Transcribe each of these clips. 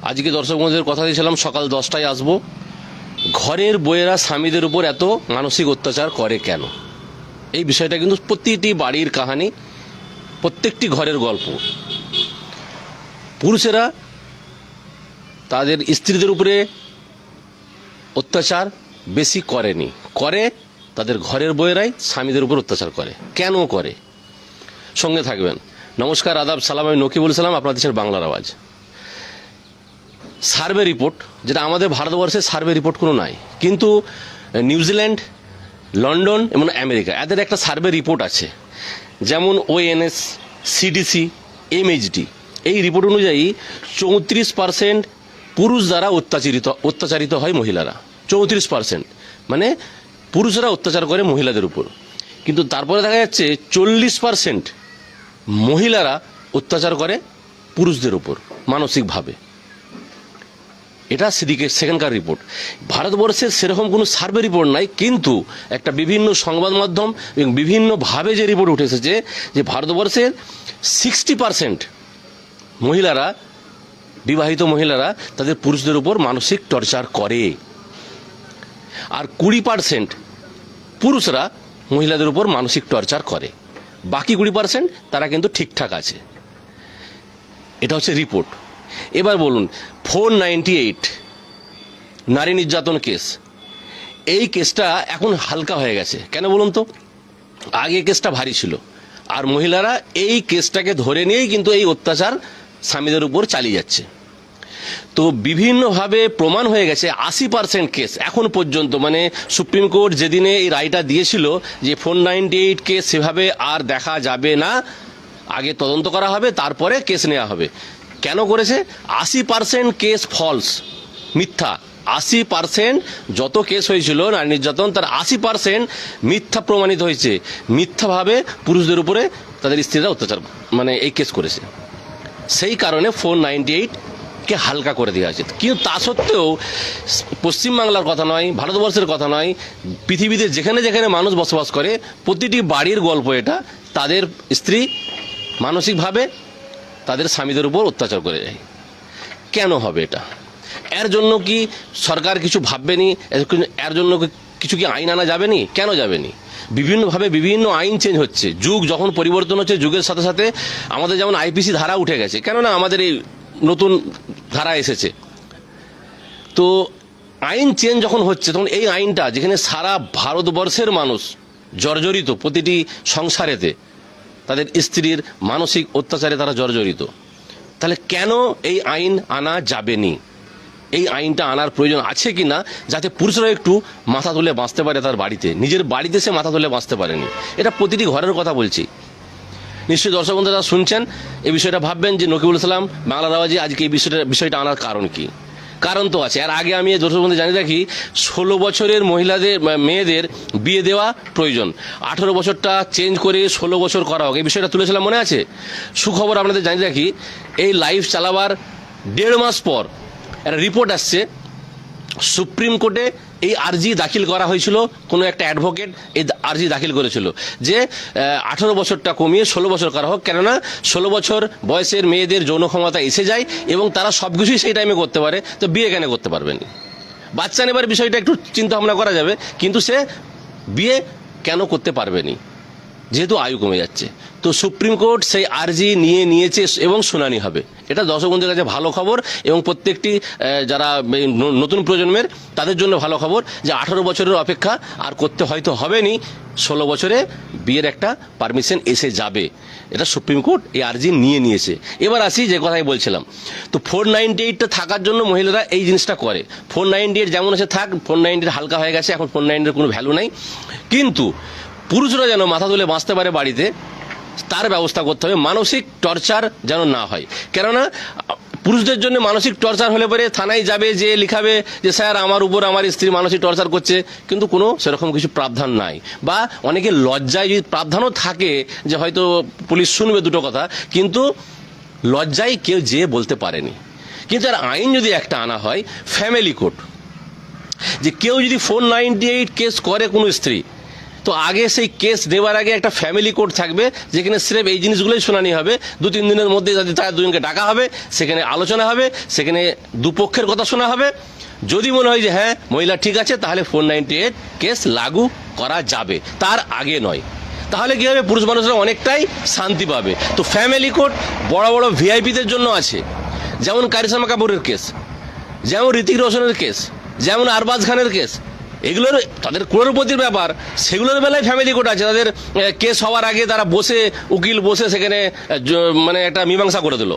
আজকে দর্শক বন্ধুদের কথা দিয়েছিলাম সকাল 10টায় আসবো। ঘরের বউয়েরা স্বামীদের উপর এত মানসিক অত্যাচার করে কেন, এই বিষয়টা কিন্তু প্রতিটি বাড়ির কাহিনী, প্রত্যেকটি ঘরের গল্প। পুরুষেরা তাদের স্ত্রীদের উপরে অত্যাচার বেশি করেনি, করে তাদের ঘরের বউয়েরাই স্বামীদের উপর অত্যাচার করে। কেন করে? সঙ্গে থাকবেন। নমস্কার, আদাব, সালাম। আমি নকিবুল সালাম, আপনার দেশের বাংলার আওয়াজ। সার্ভে রিপোর্ট, যেটা আমাদের ভারতবর্ষের সার্ভে রিপোর্ট কোনো নাই, কিন্তু নিউজিল্যান্ড, লন্ডন এবং আমেরিকা এদের একটা সার্ভে রিপোর্ট আছে। যেমন ওএনএস, সিডিসি, এমএইচডি, এই রিপোর্ট অনুযায়ী 34% পুরুষ দ্বারা অত্যাচারিত হয় মহিলারা। 34% মানে পুরুষরা অত্যাচার করে মহিলাদের উপর। কিন্তু তারপরে দেখা যাচ্ছে 40% মহিলারা অত্যাচার করে পুরুষদের উপর মানসিকভাবে। এটা সেখানকার রিপোর্ট। ভারতবর্ষের সেরকম কোনো সার্ভে রিপোর্ট নাই, কিন্তু একটা বিভিন্ন সংবাদ মাধ্যম এবং বিভিন্নভাবে যে রিপোর্ট উঠে এসেছে যে ভারতবর্ষের 60% মহিলারা, বিবাহিত মহিলারা তাদের পুরুষদের উপর মানসিক টর্চার করে, আর 20% পুরুষরা মহিলাদের উপর মানসিক টর্চার করে। বাকি 20% তারা কিন্তু ঠিকঠাক আছে। এটা হচ্ছে রিপোর্ট। এবার বলুন, 498 নারী নির্যাতন কেস, এই কেসটা এখন হালকা হয়ে গেছে কেন বলুন তো? আগে কেসটা ভারী ছিল, আর মহিলারা এই কেসটাকে ধরে নিয়েই কিন্তু এই অত্যাচার স্বামীদের উপর চালিয়ে যাচ্ছে। তো বিভিন্নভাবে প্রমাণ হয়ে গেছে 80% কেস এখন পর্যন্ত, মানে সুপ্রিম কোর্ট যেদিনে এই রায়টা দিয়েছিল যে 498 কেস সেভাবে আর দেখা যাবে না, আগে তদন্ত করা হবে তারপরে কেস নেওয়া হবে। কেন করেছে? 80% কেস ফলস, মিথ্যা। 80% যত কেস হয়েছিল নারী নির্যাতন, তার 80% মিথ্যা প্রমাণিত হয়েছে। মিথ্যাভাবে পুরুষদের উপরে তাদের স্ত্রীরা অত্যাচার, মানে এই কেস করেছে। সেই কারণে 498কে হালকা করে দেওয়া আছে। কিন্তু তা সত্ত্বেও পশ্চিমবাংলার কথা নয়, ভারতবর্ষের কথা নয়, পৃথিবীতে যেখানে যেখানে মানুষ বসবাস করে প্রতিটি বাড়ির গল্প এটা। তাদের স্ত্রী মানসিকভাবে তাদের স্বামীদের উপর অত্যাচার করে যায়। কেন হবে এটা? এর জন্য কি সরকার কিছু ভাববেনি? এর জন্য কিছু কি আইন আনা যাবেনি? কেন যাবেনি? বিভিন্নভাবে বিভিন্ন আইন চেঞ্জ হচ্ছে। যুগ যখন পরিবর্তন হচ্ছে, যুগের সাথে সাথে আমাদের যেমন আইপিসি ধারা উঠে গেছে, কেননা আমাদের এই নতুন ধারা এসেছে। তো আইন চেঞ্জ যখন হচ্ছে, তখন এই আইনটা যেখানে সারা ভারতবর্ষের মানুষ জর্জরিত, প্রতিটি সংসারেতে তাদের স্ত্রীর মানসিক অত্যাচারে তারা জর্জরিত, তাহলে কেন এই আইন আনা যাবেনি? এই আইনটা আনার প্রয়োজন আছে কি না, যাতে পুরুষরা একটু মাথা তুলে বাঁচতে পারে তার বাড়িতে, নিজের বাড়িতে সে মাথা তুলে বাঁচতে পারেনি। এটা প্রতিটি ঘরের কথা বলছি। নিশ্চয়ই দর্শক বন্ধুরা যারা শুনছেন এই বিষয়টা ভাববেন যে নকিবুল সালাম বাংলার আওয়াজে আজকে এই বিষয়টা আনার কারণ কি? কারণ তো আছে। আর আগে আমি দর্শক বন্ধু জানিয়ে রাখি, 16 বছরের মেয়েদের বিয়ে দেওয়া প্রয়োজন। 18 বছরটা চেঞ্জ করে 16 বছর করা হোক, এই বিষয়টা তুলেছিলাম, মনে আছে? সুখবর আপনাদের জানিয়ে রাখি, এই লাইভ চালাবার 1.5 মাস পর একটা রিপোর্ট আসছে। সুপ্রিম কোর্টে এই আর্জি দাখিল করা হয়েছিল, কোনো একটা অ্যাডভোকেট এই আর্জি দাখিল করেছিল যে 18 বছরটা কমিয়ে 16 বছর করা হোক, কেননা 16 বছর বয়সের মেয়েদের যৌন ক্ষমতা এসে যায় এবং তারা সবকিছুই সেই টাইমে করতে পারে, তো বিয়ে কেন করতে পারবেন? বাচ্চা নেবার বিষয়টা একটু চিন্তা ভাবনা করা যাবে, কিন্তু সে বিয়ে কেন করতে পারবেনি যেহেতু আয়ু কমে যাচ্ছে। তো সুপ্রিম কোর্ট সেই আর্জি নিয়েছে এবং শুনানি হবে। এটা দর্শক বন্ধুদের কাছে ভালো খবর, এবং প্রত্যেকটি যারা নতুন প্রজন্মের তাদের জন্য ভালো খবর যে 18 বছরের অপেক্ষা আর করতে হয়তো হবেনি, 16 বছরে বিয়ের একটা পারমিশন এসে যাবে। এটা সুপ্রিম কোর্ট এই আর্জি নিয়েছে। এবার আসি যে কথাই বলছিলাম। তো 498টা থাকার জন্য মহিলারা এই জিনিসটা করে। 498 যেমন আছে থাক, 498 হালকা হয়ে গেছে, এখন 498 কোনো ভ্যালু নাই। কিন্তু পুরুষরা যেন মাথা তুলে বাঁচতে পারে বাড়িতে, তার ব্যবস্থা করতে হবে। মানসিক টর্চার যেন না হয়, কেননা পুরুষদের জন্য মানসিক টর্চার হলে পরে থানায় যাবে, যে লিখাবে যে স্যার আমার উপর আমার স্ত্রী মানসিক টর্চার করছে, কিন্তু কোনো সেরকম কিছু প্রাবধান নাই। বা অনেকে লজ্জায়, যদি প্রাবধানও থাকে যে হয়তো পুলিশ শুনবে দুটো কথা, কিন্তু লজ্জায় কেউ যেয়ে বলতে পারেনি। কিন্তু আর আইন যদি একটা আনা হয়, ফ্যামিলি কোর্ট, যে কেউ যদি 498 কেস করে কোনো স্ত্রী, তো আগে সেই কেস নেওয়ার আগে একটা ফ্যামিলি কোর্ট থাকবে, যেখানে স্রেফ এই জিনিসগুলোই শুনানি হবে। 2-3 দিনের মধ্যে তার দুজনকে ডাকা হবে, সেখানে আলোচনা হবে, সেখানে দুপক্ষের কথা শোনা হবে। যদি মনে হয় যে হ্যাঁ মহিলা ঠিক আছে, তাহলে 498 কেস লাগু করা যাবে, তার আগে নয়। তাহলে কি হবে, পুরুষ মানুষরা অনেকটাই শান্তি পাবে। তো ফ্যামিলি কোর্ট বড় বড় ভিআইপিদের জন্য আছে, যেমন কারিশমা কাপুরের কেস, যেমন ঋতিক রোশনের কেস, যেমন আরবাজ খানের কেস। এগুলোর তাদের ক্রোড়পতির ব্যাপার, সেগুলোর বেলায় ফ্যামিলি কোর্ট আছে। তাদের কেস হওয়ার আগে তারা বসে, উকিল বসে সেখানে মানে একটা মীমাংসা করে দিল।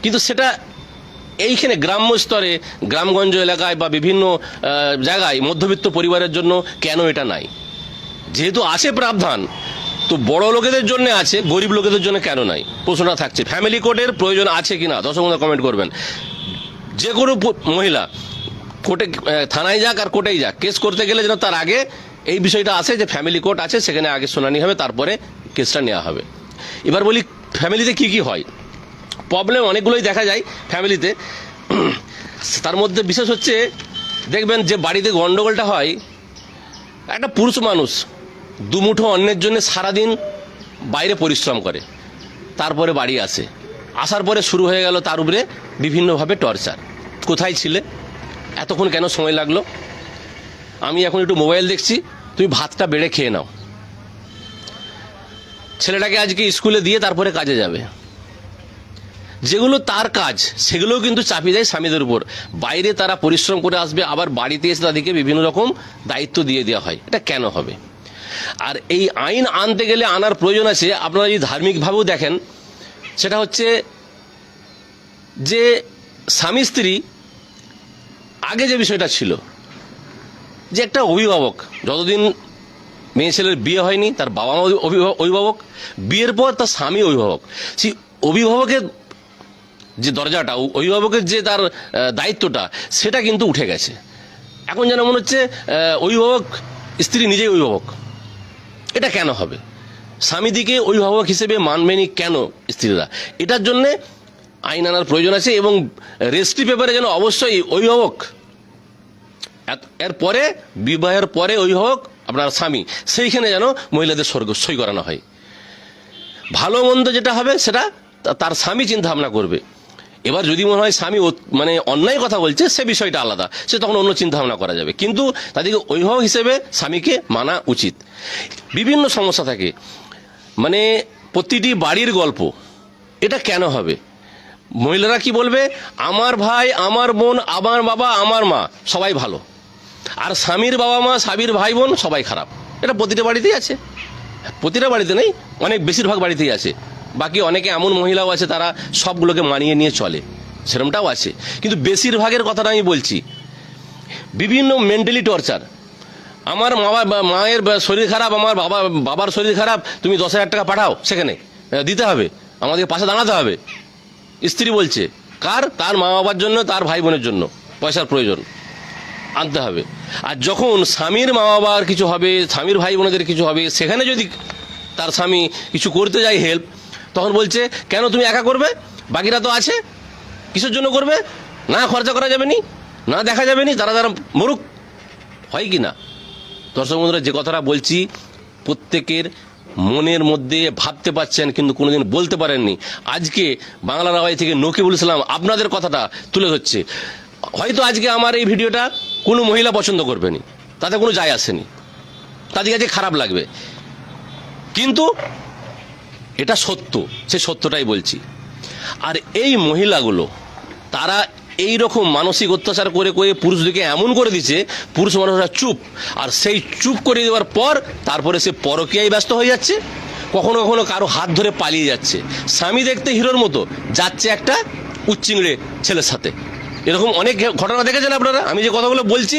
কিন্তু সেটা এইখানে গ্রাম্য স্তরে, গ্রামগঞ্জ এলাকায় বা বিভিন্ন জায়গায় মধ্যবিত্ত পরিবারের জন্য কেন এটা নাই? যেহেতু আছে প্রাবধান, তো বড় লোকেদের জন্য আছে, গরিব লোকেদের জন্য কেন নাই? প্রশ্নটা থাকছে। ফ্যামিলি কোর্টের প্রয়োজন আছে কিনা দর্শক বন্ধুরা কমেন্ট করবেন। যে কোনো মহিলা কোর্টে, থানায় যাক আর কোর্টেই যাক, কেস করতে গেলে যেন তার আগে এই বিষয়টা আসে যে ফ্যামিলি কোর্ট আছে, সেখানে আগে শুনানি হবে, তারপরে কেসটা নেওয়া হবে। এবার বলি ফ্যামিলিতে কি কি হয়। প্রবলেম অনেকগুলোই দেখা যায় ফ্যামিলিতে। তার মধ্যে বিশেষ হচ্ছে, দেখবেন যে বাড়িতে গন্ডগোলটা হয়, একটা পুরুষ মানুষ দুমুঠো অন্যের জন্য সারাদিন বাইরে পরিশ্রম করে, তারপরে বাড়ি আসে, আসার পরে শুরু হয়ে গেল তার উপরে বিভিন্নভাবে টর্চার। কোথায় ছিলে, এতক্ষণ কেন সময় লাগলো, আমি এখন একটু মোবাইল দেখছি, তুমি ভাতটা বেড়ে খেয়ে নাও। ছেলেটাকে আজকে স্কুলে দিয়ে তারপরে কাজে যাবে। যেগুলো তার কাজ সেগুলোও কিন্তু চাপিয়ে দেয় স্বামীদের উপর। বাইরে তারা পরিশ্রম করে আসবে, আবার বাড়িতে এসে তাদেরকে বিভিন্ন রকম দায়িত্ব দিয়ে দেওয়া হয়। এটা কেন হবে? আর এই আইন আনতে গেলে আনার প্রয়োজন আছে। আপনারা যদি ধার্মিকভাবেও দেখেন, সেটা হচ্ছে যে স্বামী স্ত্রী আগে যে বিষয়টা ছিল, যে একটা অভিভাবক, যতদিন মেয়ে ছেলের বিয়ে হয়নি তার বাবা মা অভিভাবক, বিয়ের পর তার স্বামী অভিভাবক। সেই অভিভাবকের যে দরজাটা, অভিভাবকের যে তার দায়িত্বটা, সেটা কিন্তু উঠে গেছে। এখন যেন মনে হচ্ছে অভিভাবক স্ত্রী নিজেই অভিভাবক। এটা কেন হবে? স্বামীদিকে অভিভাবক হিসেবে মানবেনি কেন স্ত্রীরা? এটার জন্যে আইন আনার প্রয়োজন আছে। এবং রেজিস্ট্রি পেপারে যেন অবশ্যই অভিভাবক, এর পরে বিবাহের পরে অভিভাবক আপনার স্বামী, সেইখানে যেন মহিলাদের সই করানো হয়। ভালো মন্দ যেটা হবে সেটা তার স্বামী চিন্তা ভাবনা করবে। এবার যদি মনে হয় স্বামী মানে অন্যায় কথা বলছে, সে বিষয়টা আলাদা, সে তখন অন্য চিন্তা ভাবনা করা যাবে। কিন্তু তাদেরকে অভিভাবক হিসেবে স্বামীকে মানা উচিত। বিভিন্ন সমস্যা থাকে, মানে প্রতিটি বাড়ির গল্প। এটা কেন হবে? মহিলারা কি বলবে, আমার ভাই, আমার বোন, আমার বাবা, আমার মা সবাই ভালো, আর স্বামীর বাবা মা, স্বামীর ভাই বোন সবাই খারাপ। এটা প্রতিটা বাড়িতেই আছে। প্রতিটা বাড়িতে নেই, অনেক বেশিরভাগ বাড়িতেই আছে। বাকি অনেকে এমন মহিলাও আছে তারা সবগুলোকে মানিয়ে নিয়ে চলে, সেরকমটাও আছে। কিন্তু বেশিরভাগের কথাটা আমি বলছি। বিভিন্ন মেন্টালি টর্চার। আমার মায়ের শরীর খারাপ, আমার বাবার শরীর খারাপ, তুমি 10,000 টাকা পাঠাও, সেখানে দিতে হবে, আমাদের পাশে দাঁড়াতে হবে। স্ত্রী বলছে, কার? তার মা বাবার জন্য, তার ভাই বোনের জন্য পয়সার প্রয়োজন, আনতে হবে। আর যখন স্বামীর মা বাবার কিছু হবে, স্বামীর ভাই বোনেদের কিছু হবে, সেখানে যদি তার স্বামী কিছু করতে যায় হেল্প, তখন বলছে কেন তুমি একা করবে, বাকিরা তো আছে, কিসের জন্য করবে? না খরচা করা যাবে নি, না দেখা যাবে নি, তারা মরুক। হয় কি না? দর্শক বন্ধুরা, যে কথাটা বলছি প্রত্যেকের মনের মধ্যে ভাবতে পারছেন, কিন্তু কোনোদিন বলতে পারেননি। আজকে বাংলার আওয়াজ থেকে নকিবুল ইসলাম আপনাদের কথাটা তুলে ধরছে। হয়তো আজকে আমার এই ভিডিওটা কোনো মহিলা পছন্দ করবেনি, তাতে কোনো যায় আসেনি, তাদের কাছে খারাপ লাগবে, কিন্তু এটা সত্য, সে সত্যটাই বলছি। আর এই মহিলাগুলো তারা এই রকম মানসিক অত্যাচার করে করে পুরুষদেরকে এমন করে দিচ্ছে, পুরুষ মানুষরা চুপ। আর সেই চুপ করে দেওয়ার পর তারপরে সে পরকীয়ায় ব্যস্ত হয়ে যাচ্ছে, কখনো কখনো কারো হাত ধরে পালিয়ে যাচ্ছে। স্বামী দেখতে হিরোর মতো যাচ্ছে একটা উচ্চিংড়ে ছেলের সাথে। এরকম অনেক ঘটনা দেখেছেন আপনারা। আমি যে কথাগুলো বলছি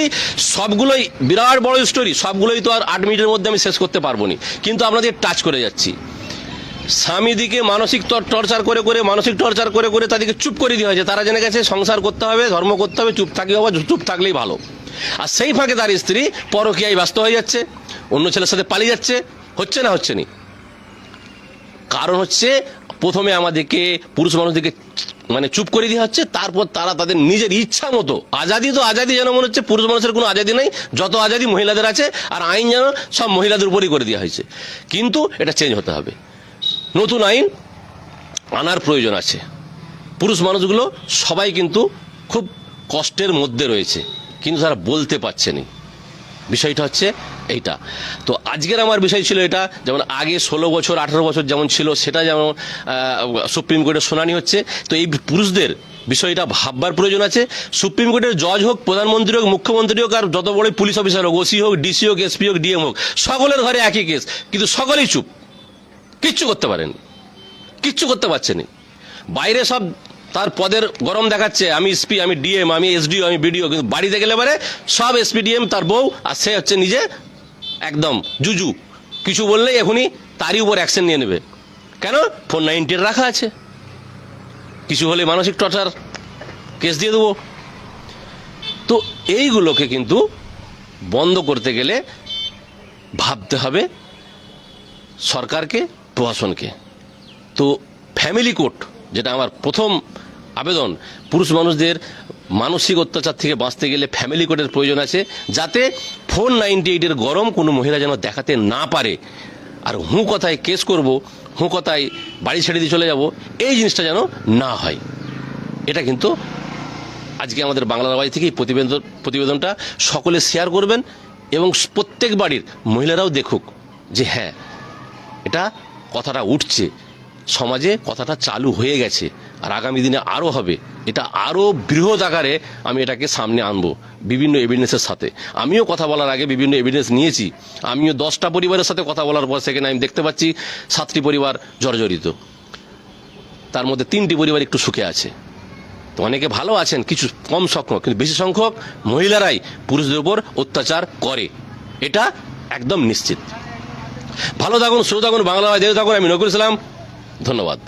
সবগুলোই বিরাট বড় স্টোরি, সবগুলোই তো আর 8 মিনিটের মধ্যে আমি শেষ করতে পারবো না, কিন্তু আপনাদের টাচ করে যাচ্ছি। স্বামীদিকে মানসিক টর্চার করে করে, মানসিক টর্চার করে করে তাদেরকে চুপ করে দেওয়া হয়েছে। তারা জেনে গেছে সংসার করতে হবে, ধর্ম করতে হবে, চুপ থাকলে হবে, চুপ থাকলেই ভালো। আর সেই ফাঁকে তার স্ত্রী পরকীয়ায় ব্যস্ত হয়ে যাচ্ছে, অন্য ছেলের সাথে পালিয়ে যাচ্ছে। হচ্ছে না? হচ্ছে নি। কারণ হচ্ছে প্রথমে আমাদেরকে পুরুষ মানুষদেরকে মানে চুপ করে দেওয়া হচ্ছে, তারপর তারা তাদের নিজের ইচ্ছা মতো আজাদি, তো আজাদি যেন মনে হচ্ছে পুরুষ মানুষের কোনো আজাদি নেই, যত আজাদি মহিলাদের আছে, আর আইন যেন সব মহিলাদের উপরই করে দেওয়া হয়েছে। কিন্তু এটা চেঞ্জ হতে হবে, নতুন আইন আনার প্রয়োজন আছে। পুরুষ মানুষগুলো সবাই কিন্তু খুব কষ্টের মধ্যে রয়েছে, কিন্তু তারা বলতে পারছে না। বিষয়টা হচ্ছে এইটা। তো আজকের আমার বিষয় ছিল এটা, যেমন আগে 16 বছর 18 বছর যেমন ছিল, সেটা যেমন সুপ্রিম কোর্টের শুনানি হচ্ছে। তো এই পুরুষদের বিষয়টা ভাববার প্রয়োজন আছে। সুপ্রিম কোর্টের জজ হোক, প্রধানমন্ত্রী হোক, মুখ্যমন্ত্রী হোক, আর যত বড় পুলিশ অফিসার হোক, ওসি হোক, ডিসি হোক, এসপি হোক, ডিএম হোক, সকলের ঘরে একই কেস, কিন্তু সকলেই চুপ, কিচ্ছু করতে পারেন, কিচ্ছু করতে পারছেন। বাইরে সব তার পদের গরম দেখাচ্ছে, আমি এসপি, আমি ডিএম, আমি এসডিও, আমি বিডিও, কিন্তু বাড়িতে গেলে পরে সব এসপি ডিএম তার বউ, আর সে হচ্ছে নিজে একদম জুজু, কিছু বললেই এখনই তারই উপর অ্যাকশন নিয়ে নেবে। কেন? ফোন 90 রাখা আছে, কিছু হলে মানসিক টর্চার কেস দিয়ে দেবো। তো এইগুলোকে কিন্তু বন্ধ করতে গেলে ভাবতে হবে সরকারকে, প্রশাসনকে। তো ফ্যামিলি কোর্ট, যেটা আমার প্রথম আবেদন, পুরুষ মানুষদের মানসিক অত্যাচার থেকে বাঁচতে গেলে ফ্যামিলি কোর্টের প্রয়োজন আছে, যাতে 498-এর গরম কোনো মহিলা যেন দেখাতে না পারে। আর কথায় কেস করব, কথায় বাড়ি ছেড়ে দিয়ে চলে যাব, এই জিনিসটা যেন না হয়। এটা কিন্তু আজকে আমাদের বাংলার বাড়ি থেকে এই প্রতিবেদনটা সকলে শেয়ার করবেন, এবং প্রত্যেক বাড়ির মহিলারাও দেখুক যে হ্যাঁ, এটা কথাটা উঠছে, সমাজে কথাটা চালু হয়ে গেছে, আর আগামী দিনে আরও হবে। এটা আরও বৃহৎ আকারে আমি এটাকে সামনে আনবো বিভিন্ন এভিডেন্সের সাথে। আমিও কথা বলার আগে বিভিন্ন এভিডেন্স নিয়েছি। আমিও 10টা পরিবারের সাথে কথা বলার পর সেখানে আমি দেখতে পাচ্ছি 7টি পরিবার জর্জরিত, তার মধ্যে 3টি পরিবার একটু সুখে আছে। তো অনেকে ভালো আছেন, কিছু কম সংখ্যক, কিন্তু বেশি সংখ্যক মহিলারাই পুরুষদের উপর অত্যাচার করে, এটা একদম নিশ্চিত। ভালো থাকুন, সুস্থ থাকুন, বাংলা দেখতে থাকুন। আমি নকুল ইসলাম, ধন্যবাদ।